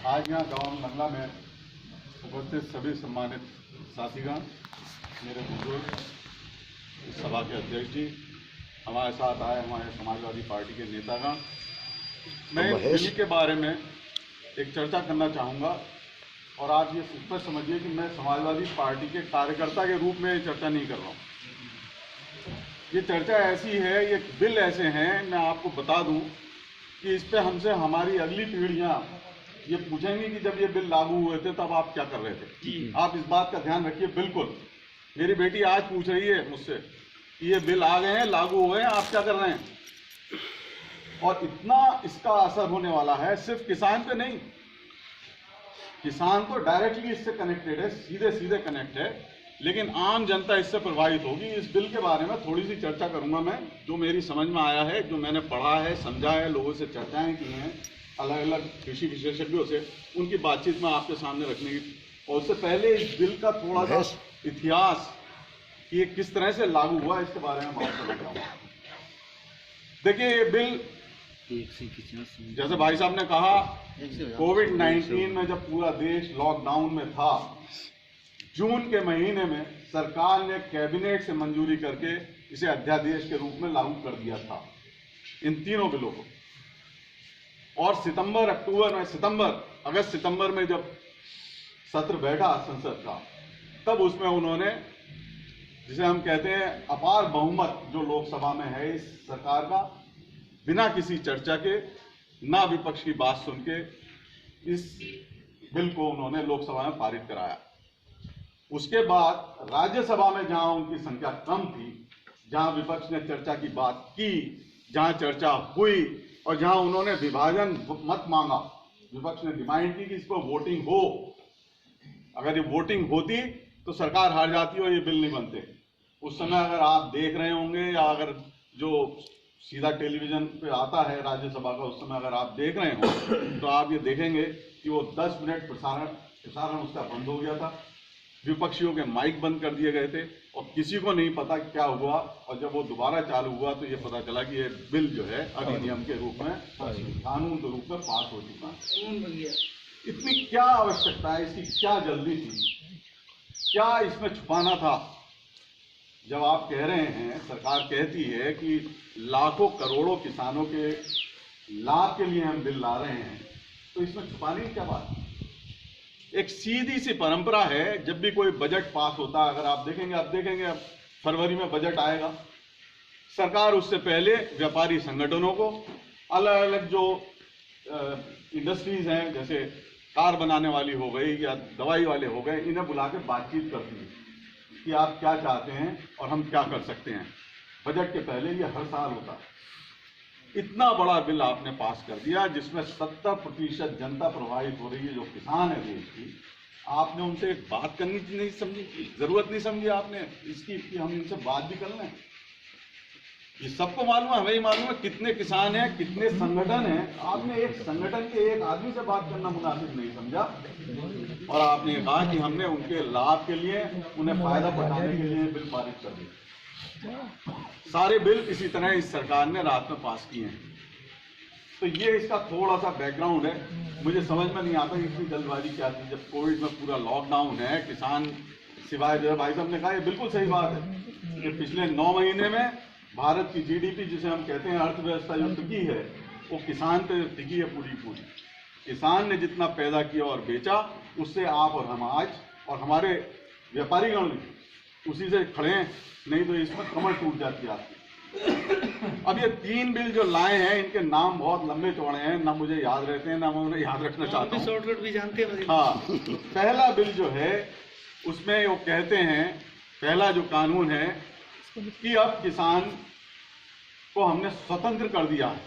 आज यहाँ गांव मंडला में उपस्थित सभी सम्मानित साथीगण, मेरे बुजुर्ग, इस सभा के अध्यक्ष जी, हमारे साथ आए हमारे समाजवादी पार्टी के नेतागण, मैं इस बिल के बारे में एक चर्चा करना चाहूँगा। और आप ये स्पष्ट समझिए कि मैं समाजवादी पार्टी के कार्यकर्ता के रूप में ये चर्चा नहीं कर रहा हूँ। ये चर्चा ऐसी है, ये बिल ऐसे हैं, मैं आपको बता दूं कि इस पे हमसे हमारी अगली पीढ़ियां ये पूछेंगी कि जब ये बिल लागू हुए थे तब आप क्या कर रहे थे। आप इस बात का ध्यान रखिए। बिल्कुल, मेरी बेटी आज पूछ रही है मुझसे कि ये बिल आ गए हैं, लागू हुए हैं, आप क्या कर रहे हैं। और इतना इसका असर होने वाला है, सिर्फ किसान पे नहीं, किसान तो डायरेक्टली इससे कनेक्टेड है, सीधे सीधे कनेक्ट है, लेकिन आम जनता इससे प्रभावित होगी। इस बिल के बारे में थोड़ी सी चर्चा करूंगा मैं, जो मेरी समझ में आया है, जो मैंने पढ़ा है, समझा है, लोगों से चर्चाएं की हैं, अलग अलग कृषि विशेषज्ञों से, उनकी बातचीत में आपके सामने रखने की। और उससे पहले इस बिल का थोड़ा सा इतिहास कि ये किस तरह से लागू हुआ, इसके बारे में बात करना चाहूँगा। देखिए, ये बिल जैसे भाई साहब ने कहा, कोविड-19 में जब पूरा देश लॉकडाउन में था, जून के महीने में सरकार ने कैबिनेट से मंजूरी करके इसे अध्यादेश के रूप में लागू कर दिया था, इन तीनों बिलों को। और अगस्त सितंबर में जब सत्र बैठा संसद का, तब उसमें उन्होंने, जिसे हम कहते हैं अपार बहुमत जो लोकसभा में है इस सरकार का, बिना किसी चर्चा के, ना विपक्ष की बात सुन के, इस बिल को उन्होंने लोकसभा में पारित कराया। उसके बाद राज्यसभा में जहां उनकी संख्या कम थी, जहां विपक्ष ने चर्चा की बात की, जहां चर्चा हुई और जहां उन्होंने विभाजन मत मांगा, विपक्ष ने डिमांड की कि इस पर वोटिंग हो, अगर ये वोटिंग होती तो सरकार हार जाती और ये बिल नहीं बनते। उस समय अगर आप देख रहे होंगे, या अगर जो सीधा टेलीविजन पे आता है राज्यसभा का, उस समय अगर आप देख रहे हो तो आप ये देखेंगे कि वो 10 मिनट प्रसारण उसका बंद हो गया था, विपक्षियों के माइक बंद कर दिए गए थे और किसी को नहीं पता क्या हुआ। और जब वो दोबारा चालू हुआ तो ये पता चला कि ये बिल जो है अधिनियम के रूप में, कानून के रूप में पास हो चुका है। इतनी क्या आवश्यकता है, इसकी क्या जल्दी थी, क्या इसमें छुपाना था। जब आप कह रहे हैं, सरकार कहती है कि लाखों करोड़ों किसानों के लाभ के लिए हम बिल ला रहे हैं, तो इसमें छुपाने की क्या बात है। एक सीधी सी परंपरा है, जब भी कोई बजट पास होता है, अगर आप देखेंगे, अब फरवरी में बजट आएगा, सरकार उससे पहले व्यापारी संगठनों को, अलग अलग जो इंडस्ट्रीज हैं, जैसे कार बनाने वाली हो गई या दवाई वाले हो गए, इन्हें बुला के बातचीत करती है कि आप क्या चाहते हैं और हम क्या कर सकते हैं। बजट के पहले ये हर साल होता है। इतना बड़ा बिल आपने पास कर दिया जिसमें 70% जनता प्रभावित हो रही है, जो किसान है देश की। आपने उनसे एक बात करनी नहीं समझी, जरूरत नहीं समझी आपने इसकी कि हम इनसे बात भी कर लें। ये सबको मालूम है, हमें ही मालूम है कितने किसान हैं, कितने संगठन हैं। आपने एक संगठन के एक आदमी से बात करना मुनासिब नहीं समझा और आपने कहा कि हमने उनके लाभ के लिए, उन्हें फायदा पहुंचाने के लिए बिल पारित कर दिया। सारे बिल इसी तरह इस सरकार ने रात में पास किए हैं। तो ये इसका थोड़ा सा बैकग्राउंड है। मुझे समझ में नहीं आता इतनी जल्दबाजी क्या थी, जब कोविड में पूरा लॉकडाउन है, किसान सिवाय, जो भाई साहब ने कहा, ये बिल्कुल सही बात है कि पिछले 9 महीने में भारत की जीडीपी, जिसे हम कहते हैं अर्थव्यवस्था, जो टिकी है वो किसान पे टिकी है पूरी। किसान ने जितना पैदा किया और बेचा, उससे आप और हम आज, और हमारे व्यापारीगण उसी से खड़े हैं, नहीं तो इसमें कमर टूट जाती है आपकी। अब ये 3 बिल जो लाए हैं, इनके नाम बहुत लंबे चौड़े हैं, ना मुझे याद रहते हैं, ना मैं उन्हें याद रखना चाहता हूँ। शॉर्टकट भी जानते हैं। हाँ, पहला बिल जो है उसमें वो कहते हैं, पहला जो कानून है कि अब किसान को हमने स्वतंत्र कर दिया है।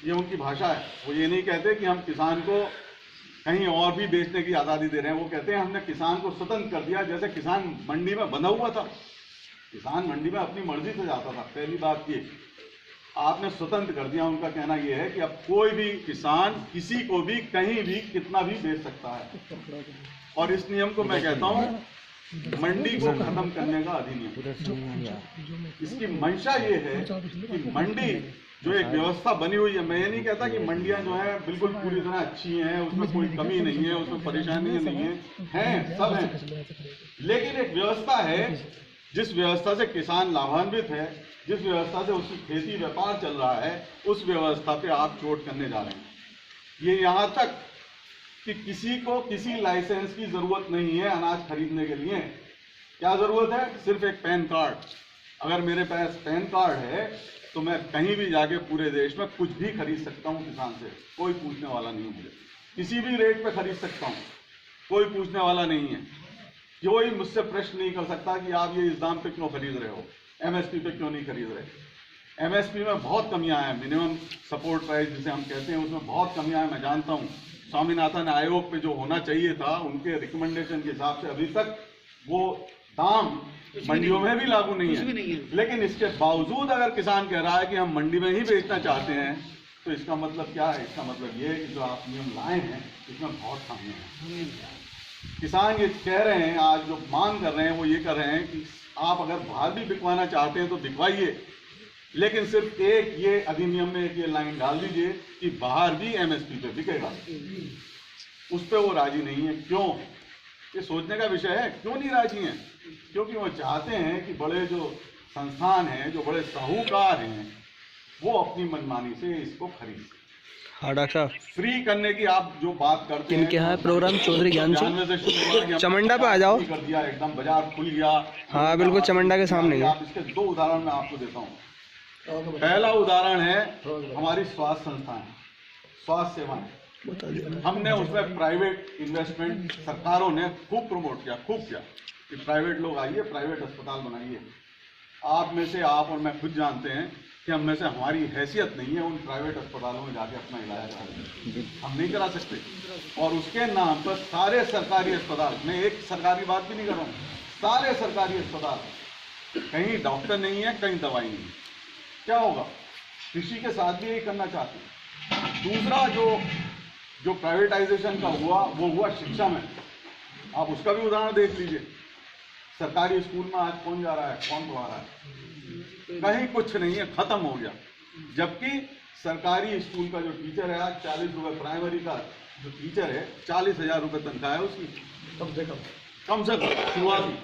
ये उनकी भाषा है। वो ये नहीं कहते कि हम किसान को कहीं और भी बेचने की आज़ादी दे रहे हैं, वो कहते हैं हमने किसान को स्वतंत्र कर दिया। जैसे किसान मंडी में बंधा हुआ था, किसान मंडी में अपनी मर्जी से जाता था। पहली बात ये, आपने स्वतंत्र कर दिया। उनका कहना यह है कि अब कोई भी किसान किसी को भी कहीं भी कितना भी बेच सकता है। और इस नियम को मैं कहता हूँ मंडी को खत्म करने का अधिनियम। इसकी मंशा ये है कि मंडी जो एक व्यवस्था बनी हुई है, मैं ये नहीं कहता कि मंडियां जो है बिल्कुल पूरी तरह अच्छी हैं, उसमें कोई कमी नहीं है, उसमें परेशानी नहीं है, सब है, लेकिन एक व्यवस्था है जिस व्यवस्था से किसान लाभान्वित है, जिस व्यवस्था से उसकी खेती व्यापार चल रहा है, उस व्यवस्था पे आप चोट करने जा रहे हैं। ये यहाँ तक कि किसी को किसी लाइसेंस की जरूरत नहीं है अनाज खरीदने के लिए। क्या जरूरत है? सिर्फ एक पैन कार्ड। अगर मेरे पास पैन कार्ड है तो मैं कहीं भी जाके पूरे देश में कुछ भी खरीद सकता हूँ किसान से, कोई पूछने वाला नहीं है मुझे। किसी भी रेट पे खरीद सकता हूँ, कोई पूछने वाला नहीं है। कोई मुझसे प्रश्न नहीं कर सकता कि आप ये इस दाम पे क्यों खरीद रहे हो, एमएसपी पे क्यों नहीं खरीद रहे। एमएसपी में बहुत कमियां हैं, मिनिमम सपोर्ट प्राइस जिसे हम कहते हैं, उसमें बहुत कमियां हैं। मैं जानता हूँ स्वामीनाथन आयोग पे जो होना चाहिए था, उनके रिकमेंडेशन के हिसाब से अभी तक वो दाम मंडियों में भी लागू नहीं है। लेकिन इसके बावजूद अगर किसान कह रहा है कि हम मंडी में ही बेचना चाहते हैं, तो इसका मतलब क्या है? इसका मतलब ये है कि जो आप नियम लाए हैं इसमें बहुत खामियां हैं। किसान ये कह रहे हैं, आज जो मांग कर रहे हैं वो ये कर रहे हैं कि आप अगर बाहर भी बिकवाना चाहते हैं तो बिकवाइए, लेकिन सिर्फ एक ये अधिनियम में एक ये लाइन डाल दीजिए कि बाहर भी एमएसपी पे बिकेगा। उस पर वो राजी नहीं है। क्यों? ये सोचने का विषय है, क्यों नहीं राजी हैं? क्योंकि वो चाहते हैं कि बड़े जो संस्थान हैं, जो बड़े साहूकार हैं, वो अपनी मनमानी से इसको खरीद। हाँ डॉक्टर साहब, फ्री करने की आप जो बात करते हैं, इनके यहाँ प्रोग्राम चौधरी ज्ञान से चमंडा पे आ जाओ। कर दिया, एकदम बाजार खुल गया। हाँ बिल्कुल, चमंडा के सामने है। आप इसके दो उदाहरण मैं आपको देता हूँ। पहला उदाहरण है हमारी स्वास्थ्य संस्थान, स्वास्थ्य सेवाएं। हमने उसमें प्राइवेट इन्वेस्टमेंट सरकारों ने खूब प्रमोट किया, खूब किया कि प्राइवेट लोग आइए, प्राइवेट अस्पताल बनाइए। आप में से, आप और मैं खुद जानते हैं कि हम में से हमारी हैसियत नहीं है उन प्राइवेट अस्पतालों में जाके अपना इलाज कराने, हम नहीं करा सकते। और उसके नाम पर सारे सरकारी अस्पताल, मैं एक सरकारी बात भी नहीं कर रहा हूँ, सारे सरकारी अस्पताल, कहीं डॉक्टर नहीं है, कहीं दवाई नहीं है। क्या होगा? कृषि के साथ भी यही करना चाहते हैं। दूसरा जो प्राइवेटाइजेशन का हुआ, वो हुआ शिक्षा में। आप उसका भी उदाहरण देख लीजिए। सरकारी स्कूल में आज कौन जा रहा है, कौन पढ़ा रहा है? कहीं कुछ नहीं है, खत्म हो गया। जबकि सरकारी स्कूल का जो टीचर है आज 40 रुपए, प्राइमरी का जो टीचर है 40,000 रुपए तनख्वाह है उसकी, कम से कम शुरुआती।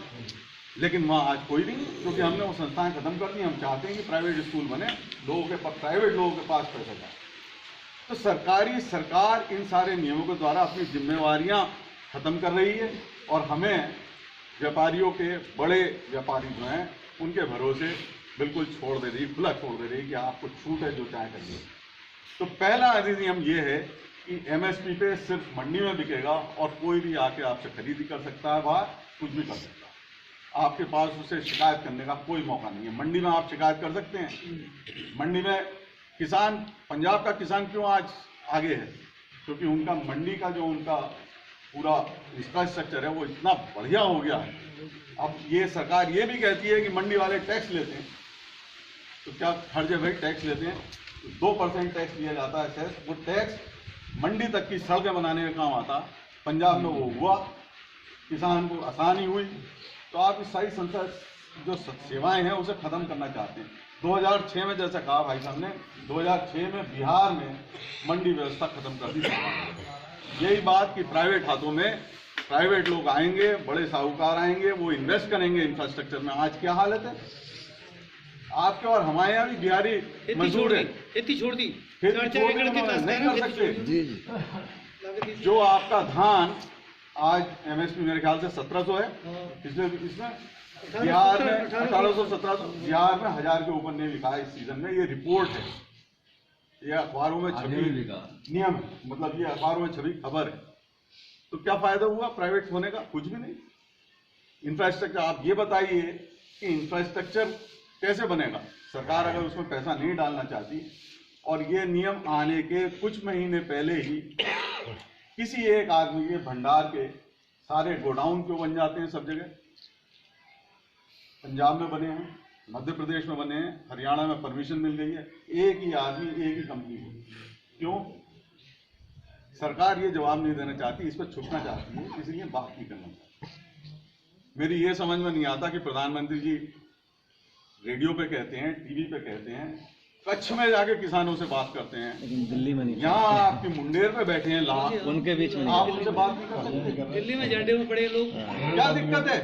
लेकिन वहाँ आज कोई नहीं, क्योंकि हमने वो संस्थाएं खत्म कर दी। हम चाहते हैं कि प्राइवेट स्कूल बने, प्राइवेट लोगों के पास पैसा जाए। तो सरकार इन सारे नियमों के द्वारा अपनी जिम्मेवारियां खत्म कर रही है और हमें व्यापारियों के, बड़े व्यापारी जो हैं, उनके भरोसे बिल्कुल छोड़ दे रही, खुला छोड़ दे रही कि आपको छूट है, जो चाहे करिए। तो पहला अधिनियम ये है कि एमएसपी पे सिर्फ मंडी में बिकेगा और कोई भी आके आपसे खरीदी कर सकता है, बाहर कुछ भी कर सकता है। आपके पास उसे शिकायत करने का कोई मौका नहीं है। मंडी में आप शिकायत कर सकते हैं। मंडी में किसान, पंजाब का किसान क्यों आज आगे है? क्योंकि उनका मंडी का जो उनका पूरा इंफ्रास्ट्रक्चर है वो इतना बढ़िया हो गया है। अब ये सरकार ये भी कहती है कि मंडी वाले टैक्स लेते हैं, तो क्या हर जगह टैक्स लेते हैं? 2% टैक्स लिया जाता है सेस। वो टैक्स मंडी तक की सड़कें बनाने में काम आता। पंजाब में वो हुआ, किसान को आसानी हुई। तो आप इस सारी संस्था जो सेवाएं हैं उसे खत्म करना चाहते हैं। 2006 में, जैसा कहा भाई साहब ने, 2006 में बिहार में मंडी व्यवस्था खत्म कर दी सरकार ने। यही बात कि प्राइवेट हाथों में प्राइवेट लोग आएंगे, बड़े साहूकार आएंगे, वो इन्वेस्ट करेंगे इंफ्रास्ट्रक्चर में। आज क्या हालत है आपके और हमारे यहाँ भी बिहारी मजदूर है, खेती छोड़ दी, नहीं कर सकते। जो आपका धान आज एमएसपी मेरे ख्याल से 1700 है, इसमें बिहार में 1800-1700, बिहार में 1000 के ऊपर नहीं बिका इस सीजन में। ये रिपोर्ट है, ये अखबारों में छपी नियम है, मतलब ये अखबारों में छपी खबर है। तो क्या फायदा हुआ प्राइवेट होने का? कुछ भी नहीं। इंफ्रास्ट्रक्चर, आप ये बताइए कि इंफ्रास्ट्रक्चर कैसे बनेगा? सरकार अगर उसमें पैसा नहीं डालना चाहती, और ये नियम आने के कुछ महीने पहले ही किसी एक आदमी के भंडार के सारे गोडाउन क्यों बन जाते हैं सब जगह? पंजाब में बने हैं, मध्य प्रदेश में बने हैं, हरियाणा में परमिशन मिल गई है, एक ही आदमी, एक ही कंपनी को। क्यों? सरकार ये जवाब नहीं देना चाहती, इस पर छुपना चाहती है, इसलिए बात नहीं करना चाहती। मेरी ये समझ में नहीं आता कि प्रधानमंत्री जी रेडियो पे कहते हैं, टीवी पे कहते हैं, कच्छ में जाके किसानों से बात करते हैं, लेकिन दिल्ली में नहीं। यहाँ आपकी मुंडेर पे बैठे हैं लाख, उनके बीच में आप उनसे बात नहीं कर सकते। दिल्ली में झंडे में पड़े लोग, क्या दिक्कत है?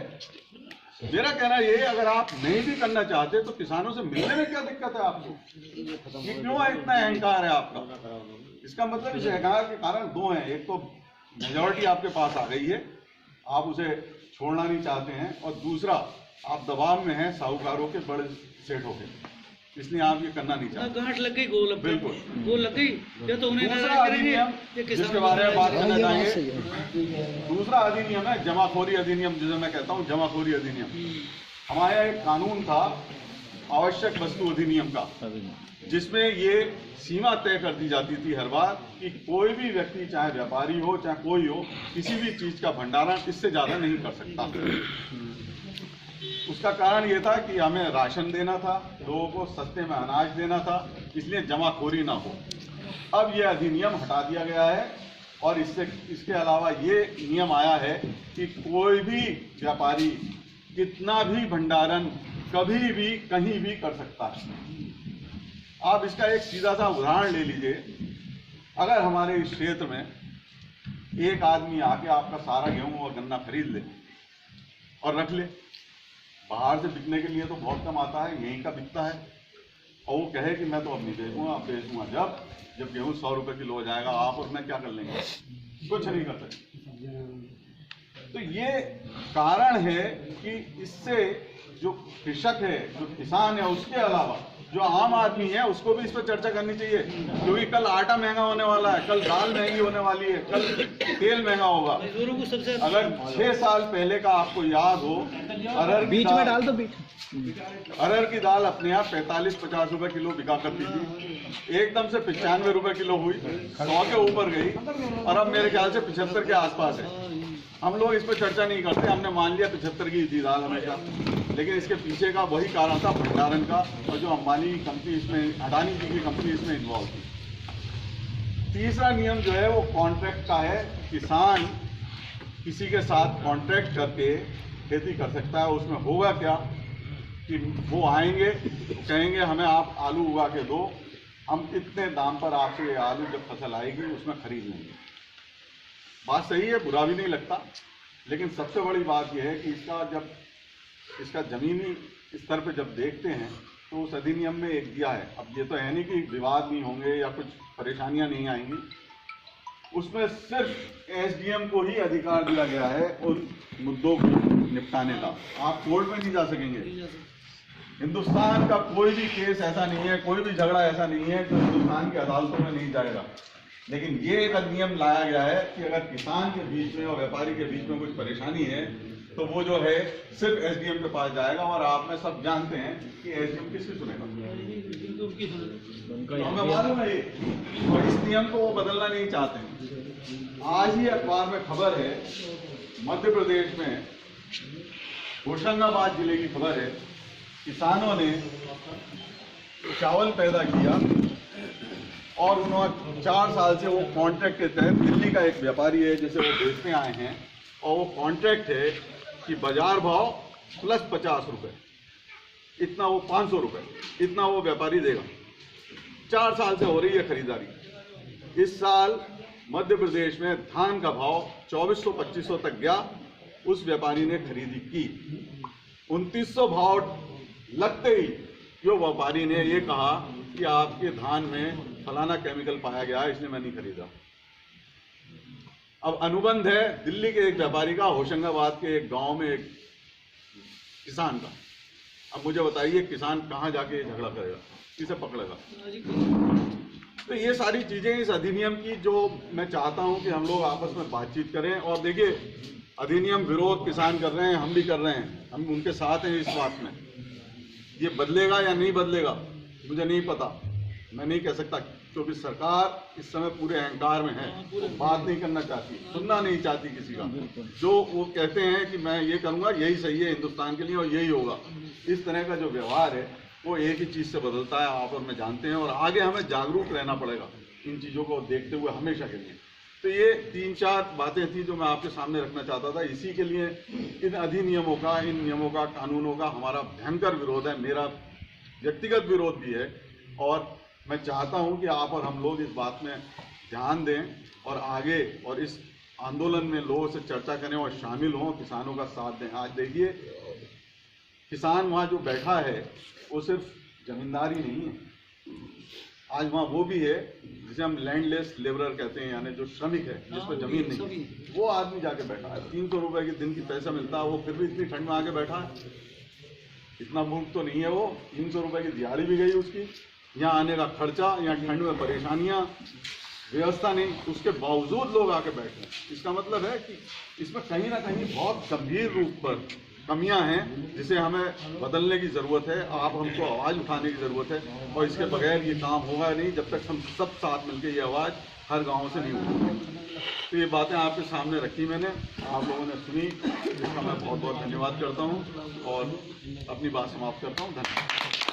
मेरा कहना ये, अगर आप नहीं भी करना चाहते तो किसानों से मिलने में क्या दिक्कत है आपको? ये क्यों है, इतना अहंकार है आपका? इसका मतलब इस अहंकार के कारण दो हैं, एक तो मेजॉरिटी आपके पास आ गई है, आप उसे छोड़ना नहीं चाहते हैं, और दूसरा आप दबाव में हैं साहूकारों के बड़े सेठों के, इसलिए आप ये करना नहीं चाहते। गांठ लग गई, गोल बिल्कुल गोल लग गई, या तो उन्हें दूसरा नाराज करेंगे अधिनियम या जिसके किसान बारे में बात करना चाहेंगे, दूसरा अधिनियम है जमाखोरी अधिनियम, जिसे मैं कहता हूँ जमाखोरी अधिनियम। हमारे यहाँ एक कानून था आवश्यक वस्तु अधिनियम का, जिसमें ये सीमा तय कर दी जाती थी हर बार कि कोई भी व्यक्ति, चाहे व्यापारी हो चाहे कोई हो, किसी भी चीज का भंडारण इससे ज्यादा नहीं कर सकता। उसका कारण ये था कि हमें राशन देना था, लोगों को सस्ते में अनाज देना था, इसलिए जमाखोरी ना हो। अब ये अधिनियम हटा दिया गया है, और इसके अलावा ये नियम आया है कि कोई भी व्यापारी कितना भी भंडारण कभी भी कहीं भी कर सकता है। आप इसका एक सीधा सा उदाहरण ले लीजिए, अगर हमारे इस क्षेत्र में एक आदमी आके आपका सारा गेहूं और गन्ना खरीद ले और रख ले, बाहर से बिकने के लिए तो बहुत कम आता है, यहीं का बिकता है, और वो कहे कि मैं तो अब नहीं बेचूंगा, अब बेचूंगा जब गेहूं 100 रुपए किलो हो जाएगा, आप और मैं क्या कर लेंगे? कुछ नहीं कर सकते। तो ये कारण है कि इससे जो कृषक है, जो किसान है, उसके अलावा जो आम आदमी है उसको भी इस पर चर्चा करनी चाहिए, क्योंकि कल आटा महंगा होने वाला है, कल दाल महंगी होने वाली है, कल तेल महंगा होगा। अगर 6 साल पहले का आपको याद हो, अरहर बीच में डाल दो, अरहर की दाल अपने यहाँ 45-50 रुपए किलो बिका करती थी, एकदम से 95 रुपए किलो हुई, 100 के ऊपर गई, और अब मेरे ख्याल से 75 के आसपास है। हम लोग इस पर चर्चा नहीं करते, हमने मान लिया 75 की थी दाल हमेशा, लेकिन इसके पीछे का वही कारण था भंडारण का, और जो अंबानी की कंपनी इसमें, अडानी जी की कंपनी इसमें इन्वॉल्व थी। तीसरा नियम जो है वो कॉन्ट्रैक्ट का है, किसान किसी के साथ कॉन्ट्रैक्ट करके खेती कर सकता है। उसमें होगा क्या कि वो आएंगे, कहेंगे हमें आप आलू उगा के दो, हम इतने दाम पर आपसे ये आलू जब फसल आएगी उसमें खरीद लेंगे। बात सही है, बुरा भी नहीं लगता, लेकिन सबसे बड़ी बात यह है कि इसका जमीनी स्तर पे जब देखते हैं तो उस अधिनियम में एक दिया है, अब ये तो है नहीं कि विवाद नहीं होंगे या कुछ परेशानियां नहीं आएंगी, उसमें सिर्फ एसडीएम को ही अधिकार दिया गया है उन मुद्दों को निपटाने का। आप कोर्ट में नहीं जा सकेंगे। हिंदुस्तान का कोई भी केस ऐसा नहीं है, कोई भी झगड़ा ऐसा नहीं है जो हिंदुस्तान की अदालतों में नहीं जाएगा, लेकिन ये एक अधिनियम लाया गया है कि अगर किसान के बीच में और व्यापारी के बीच में कुछ परेशानी है तो वो जो है सिर्फ एसडीएम के पास जाएगा, और आप में सब जानते हैं कि एसडीएम किसकी सुनेगा, हमें मालूम है ये, और इस नियम को वो बदलना नहीं चाहते। आज ही अखबार में खबर है, मध्य प्रदेश में होशंगाबाद जिले की खबर है, किसानों ने चावल पैदा किया और उन्होंने 4 साल से वो कॉन्ट्रैक्ट के तहत, दिल्ली का एक व्यापारी है जिसे वो बेचने आए हैं, और वो कॉन्ट्रैक्ट है कि बाजार भाव प्लस 50 रुपए, इतना वो 500 रुपए, इतना वो व्यापारी देगा। 4 साल से हो रही है खरीदारी। इस साल मध्य प्रदेश में धान का भाव 2400-2500 तक गया, उस व्यापारी ने खरीदी की। 2900 भाव लगते ही जो व्यापारी ने ये कहा कि आपके धान में फलाना केमिकल पाया गया है, इसलिए मैं नहीं खरीदा। अब अनुबंध है दिल्ली के एक व्यापारी का होशंगाबाद के एक गांव में एक किसान का। अब मुझे बताइए किसान कहां जाके झगड़ा करेगा, किसे पकड़ेगा? तो ये सारी चीजें इस अधिनियम की जो मैं चाहता हूं कि हम लोग आपस में बातचीत करें। और देखिए, अधिनियम विरोध किसान कर रहे हैं, हम भी कर रहे हैं, हम उनके साथ हैं इस बात में। ये बदलेगा या नहीं बदलेगा मुझे नहीं पता, मैं नहीं कह सकता, क्योंकि सरकार इस समय पूरे अहंकार में है, वो बात नहीं करना चाहती, सुनना नहीं चाहती किसी का। जो वो कहते हैं कि मैं ये करूंगा, यही सही है हिंदुस्तान के लिए और यही होगा, इस तरह का जो व्यवहार है वो एक ही चीज से बदलता है, आप और मैं जानते हैं। और आगे हमें जागरूक रहना पड़ेगा इन चीजों को देखते हुए हमेशा के लिए। तो ये 3-4 बातें थी जो मैं आपके सामने रखना चाहता था। इसी के लिए इन अधिनियमों का, इन नियमों का, कानूनों का हमारा भयंकर विरोध है, मेरा व्यक्तिगत विरोध भी है। और मैं चाहता हूं कि आप और हम लोग इस बात में ध्यान दें और आगे और इस आंदोलन में लोगों से चर्चा करें और शामिल हों, किसानों का साथ दें। आज देखिए किसान वहाँ जो बैठा है वो सिर्फ जमींदार ही नहीं है, आज वहाँ वो भी है जिसे हम लैंडलेस लेबरर कहते हैं, यानी जो श्रमिक है जिसमें जमीन नहीं है, वो आदमी जाके बैठा है। 300 रुपए के दिन की पैसा मिलता है, वो फिर भी इतनी ठंड में आके बैठा है। इतना मूर्ख तो नहीं है वो। 300 रुपए की दिहाड़ी भी गई उसकी, यहाँ आने का खर्चा, यहाँ ठंड में परेशानियाँ, व्यवस्था नहीं, उसके बावजूद लोग आके बैठे हैं। इसका मतलब है कि इसमें कहीं ना कहीं बहुत गंभीर रूप पर कमियां हैं जिसे हमें बदलने की ज़रूरत है। आप हमको आवाज़ उठाने की ज़रूरत है और इसके बगैर ये काम होगा नहीं जब तक हम सब साथ मिलकर ये आवाज़ हर गांव से नहीं उठाएंगे। तो ये बातें आपके सामने रखी मैंने, आप लोगों ने सुनी, इसका मैं बहुत बहुत धन्यवाद करता हूँ और अपनी बात समाप्त करता हूँ। धन्यवाद।